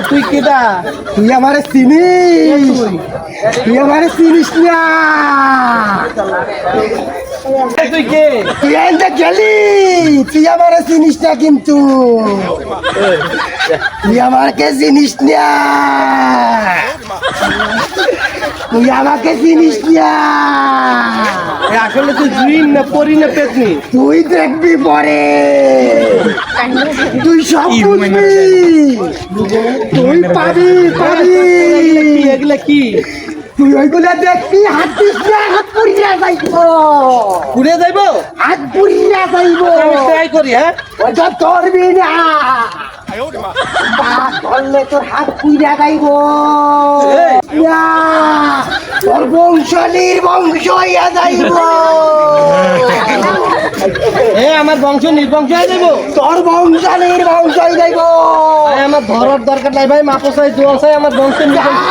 তুই কেডা? তুই আমারে চিনিস? তুই আমারে চিনিস না? তুই কে? তুই এনতে গেলি, তুই আমারে চিনিস না কিন্তু। তুই আমাকে চিনিস না, তুই আমাকে চিনিস না। আসলে তুই জিন না পরি না পেতনি? তুই দেখবি পরে, তুই সব বুঝবি, তুই পাবি পাবি। এগুলা কি? তুই ওইগুলো দেখবি, হাত দিস না, হাত পুড়িয়া যাইব, ঘুরে যাইবো? হাত পুড়িয়া যাইব। আমি ট্রাই করি। হ্যাঁ, ওটা ধরবি না, পা ধরলে তোর হাত পুড়িয়া যাইব। না, তোর বংশ নির্বংশ হইয়া যাইব। আমার বংশ নির্বংশ হয়ে যাবো? তোর বংশ নির্বংশ হয়ে যাইব। আমার ধরার দরকার নাই ভাই, মাপো চাই দোয়া চাই, আমার বংশ নির্বংশ।